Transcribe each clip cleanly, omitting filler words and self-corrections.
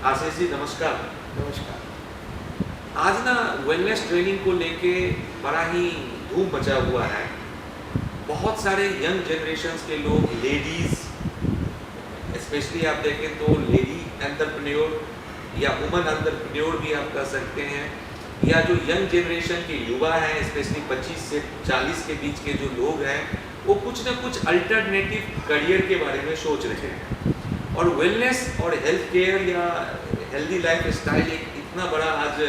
आशीष जी नमस्कार। नमस्कार। आज ना वेलनेस ट्रेनिंग को लेके बड़ा ही धूम मचा हुआ है। बहुत सारे यंग जनरेशन्स के लोग, लेडीज़ स्पेशली आप देखें तो लेडी एंटरप्रेन्योर या वुमन एंटरप्रेन्योर भी आप कह सकते हैं, या जो यंग जनरेशन के युवा हैं स्पेशली 25 से 40 के बीच के जो लोग हैं, वो कुछ ना कुछ अल्टरनेटिव करियर के बारे में सोच रहे हैं। और वेलनेस और हेल्थ केयर या हेल्दी लाइफ स्टाइल एक इतना बड़ा आज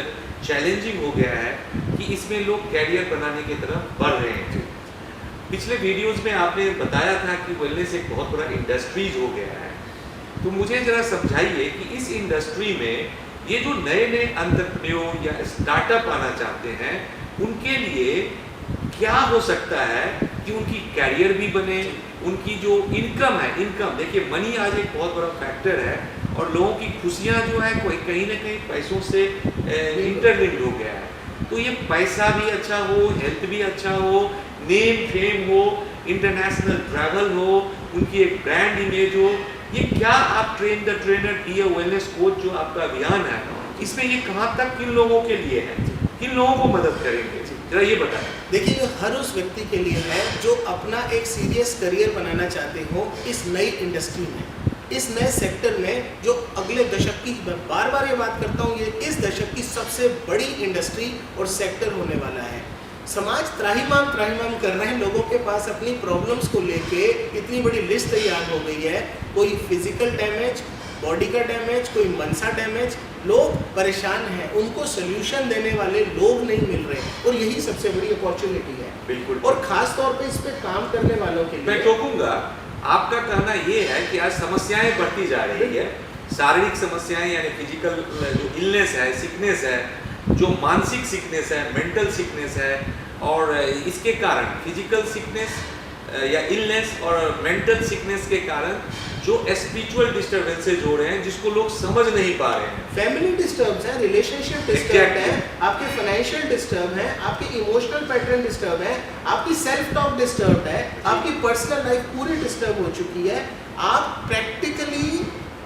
चैलेंजिंग हो गया है कि इसमें लोग कैरियर बनाने की तरफ बढ़ रहे हैं। पिछले वीडियोस में आपने बताया था कि वेलनेस एक बहुत बड़ा इंडस्ट्रीज हो गया है, तो मुझे ज़रा समझाइए कि इस इंडस्ट्री में ये जो नए नए एंटरप्रेन्योर या स्टार्टअप आना चाहते हैं, उनके लिए क्या हो सकता है कि उनकी कैरियर भी बने, उनकी जो इनकम है, इनकम देखिए मनी आज एक बहुत बड़ा फैक्टर है और लोगों की खुशियाँ जो है कोई कहीं ना कहीं पैसों से इंटरलिंक्ड हो गया है। तो ये पैसा भी अच्छा हो, हेल्थ भी अच्छा हो, नेम फेम हो, इंटरनेशनल ट्रैवल हो, उनकी एक ब्रांड इमेज हो, ये क्या आप train the trainer be a wellness coach जो आपका अभियान है, इसमें ये कहाँ तक किन लोगों के लिए है, किन लोगों को मदद करेंगे, जरा ये बताएं। देखिए, ये हर उस व्यक्ति के लिए है जो अपना एक सीरियस करियर बनाना चाहते हो इस नई इंडस्ट्री में, इस नए सेक्टर में, जो अगले दशक की, मैं बार बार ये बात करता हूँ, ये इस दशक की सबसे बड़ी इंडस्ट्री और सेक्टर होने वाला है। समाज त्राहिमाम कर रहे हैं, लोगों के पास अपनी प्रॉब्लम्स को लेके इतनी बड़ी लिस्ट तैयार हो गई है। कोई फिजिकल डैमेज, बॉडी का डैमेज, कोई मनसा डैमेज, लोग परेशान हैं, उनको सोल्यूशन देने वाले लोग नहीं मिल रहे, और यही सबसे बड़ी अपॉर्चुनिटी है। बिल्कुल। और खास तौर पे इस पे काम करने वालों के लिए मैं टोकूंगा, आपका कहना ये है कि आज समस्याएं बढ़ती जा रही है, शारीरिक समस्याएं यानी फिजिकल जो इलनेस है, सिकनेस है, जो मानसिक सिकनेस है, मेंटल सिकनेस है, और इसके कारण फिजिकल सिकनेस या इलनेस और मेंटल सिकनेस के कारण जो स्पिरिचुअल डिस्टर्बेंसेज हो रहे हैं जिसको लोग समझ नहीं पा रहे हैं। फैमिली डिस्टर्ब है, रिलेशनशिप डिस्टर्ब है, आपके फाइनेंशियल डिस्टर्ब है, आपके इमोशनल पैटर्न डिस्टर्ब है, आपकी सेल्फ टॉक डिस्टर्ब है, आपकी पर्सनल लाइफ पूरी डिस्टर्ब हो चुकी है। आप प्रैक्टिकली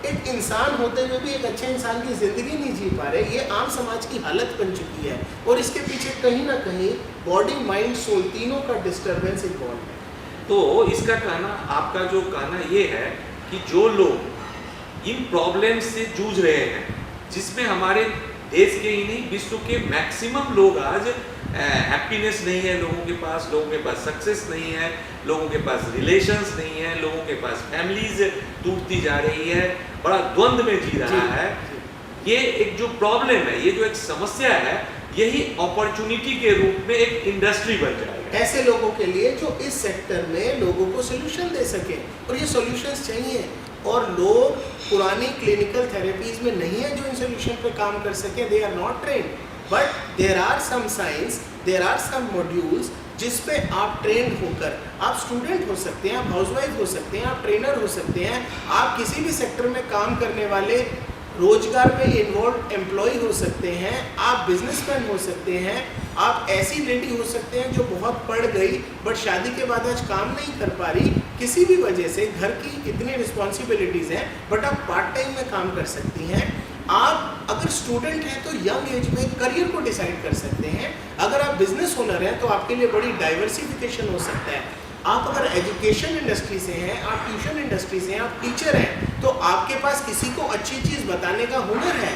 एक इंसान होते हुए भी एक अच्छे इंसान की जिंदगी नहीं जी पा रहे। ये आम समाज की हालत बन चुकी है, और इसके पीछे कहीं ना कहीं बॉडी, माइंड, सोल तीनों का डिस्टर्बेंस इन्वॉल्व है। तो इसका कहना, आपका जो कहना ये है कि जो लोग इन प्रॉब्लम्स से जूझ रहे हैं, जिसमें हमारे देश के ही नहीं विश्व के मैक्सिमम लोग आज हैप्पीनेस नहीं है, लोगों के पास सक्सेस नहीं है, लोगों के पास रिलेशंस नहीं है, लोगों के पास फैमिलीज टूटती जा रही है, बड़ा द्वंद्व में जी रहा है। ये एक जो प्रॉब्लम है, ये जो एक समस्या है, यही अपॉर्चुनिटी के रूप में एक इंडस्ट्री बन जाएगा ऐसे लोगों के लिए जो इस सेक्टर में लोगों को सोल्यूशन दे सके। और ये सोल्यूशंस चाहिए, और लोग पुरानी क्लिनिकल थेरेपीज में नहीं है जो इन सोल्यूशन पे काम कर सके। They are not trained, but there are some science, there are some modules जिस पे आप ट्रेंड होकर, आप स्टूडेंट हो सकते हैं, आप हाउसवाइफ हो सकते हैं, आप ट्रेनर हो सकते हैं, आप किसी भी सेक्टर में काम करने वाले, रोजगार में इन्वॉल्व एम्प्लॉय हो सकते हैं, आप बिजनेसमैन हो सकते हैं, आप ऐसी लेडी हो सकते हैं जो बहुत पढ़ गई बट शादी के बाद आज काम नहीं कर पा रही, किसी भी वजह से घर की इतनी रिस्पॉन्सिबिलिटीज़ हैं, बट आप पार्ट टाइम में काम कर सकती हैं। आप अगर स्टूडेंट हैं तो यंग एज में करियर को डिसाइड कर सकते हैं। अगर आप बिजनेस ओनर हैं तो आपके लिए बड़ी डाइवर्सिफिकेशन हो सकता है। आप अगर एजुकेशन इंडस्ट्री से हैं, आप ट्यूशन इंडस्ट्री से हैं, आप टीचर हैं, तो आपके पास किसी को अच्छी चीज़ बताने का हुनर है।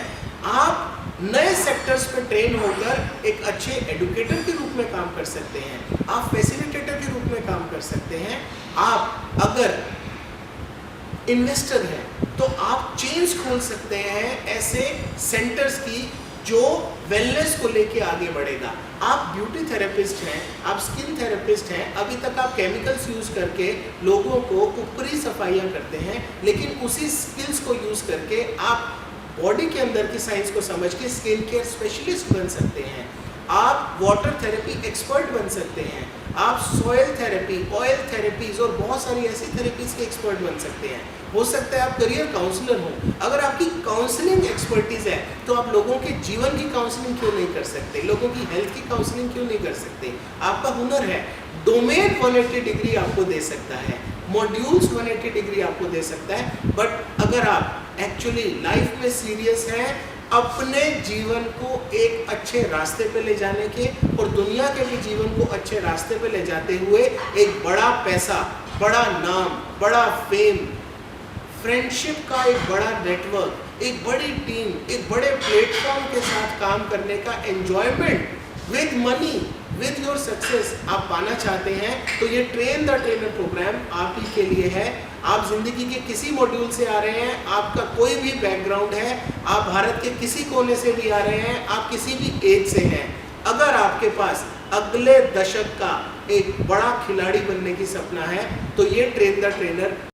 आप नए सेक्टर्स पे ट्रेन होकर एक अच्छे एडुकेटर के रूप में काम कर सकते हैं, आप फैसिलिटेटर के रूप में काम कर सकते हैं। आप अगर इन्वेस्टर हैं तो आप चेन्स खोल सकते हैं ऐसे सेंटर्स की जो वेलनेस को लेके आगे बढ़ेगा। आप ब्यूटी थेरेपिस्ट हैं, आप स्किन थेरेपिस्ट हैं, अभी तक आप केमिकल्स यूज़ करके लोगों को ऊपरी सफाइयाँ करते हैं, लेकिन उसी स्किल्स को यूज़ करके आप बॉडी के अंदर की साइंस को समझ के स्किन केयर स्पेशलिस्ट बन सकते हैं। आप वाटर थेरेपी एक्सपर्ट बन सकते हैं, आप सॉइल थेरेपी, ऑयल थेरेपीज और बहुत सारी ऐसी थेरेपीज के एक्सपर्ट बन सकते हैं। हो सकता है आप करियर काउंसलर हो। अगर आपकी काउंसलिंग एक्सपर्टीज है तो आप लोगों के जीवन की काउंसलिंग क्यों नहीं कर सकते, लोगों की हेल्थ की काउंसलिंग क्यों नहीं कर सकते। आपका हुनर है, डोमेन 180 डिग्री आपको दे सकता है। मॉड्यूल्स 180 डिग्री आपको दे सकता है, बट अगर आप एक्चुअली लाइफ में सीरियस हैं अपने जीवन को एक अच्छे रास्ते पे ले जाने के और दुनिया के भी जीवन को अच्छे रास्ते पे ले जाते हुए एक बड़ा पैसा, बड़ा नाम, बड़ा फेम, फ्रेंडशिप का एक बड़ा नेटवर्क, एक बड़ी टीम, एक बड़े प्लेटफॉर्म के साथ काम करने का enjoyment with money, with your success आप पाना चाहते हैं, तो ये ट्रेन द ट्रेनर प्रोग्राम आप ही के लिए है। आप जिंदगी के किसी मॉड्यूल से आ रहे हैं, आपका कोई भी बैकग्राउंड है, आप भारत के किसी कोने से भी आ रहे हैं, आप किसी भी एज से हैं, अगर आपके पास अगले दशक का एक बड़ा खिलाड़ी बनने की सपना है, तो ये ट्रेन द ट्रेनर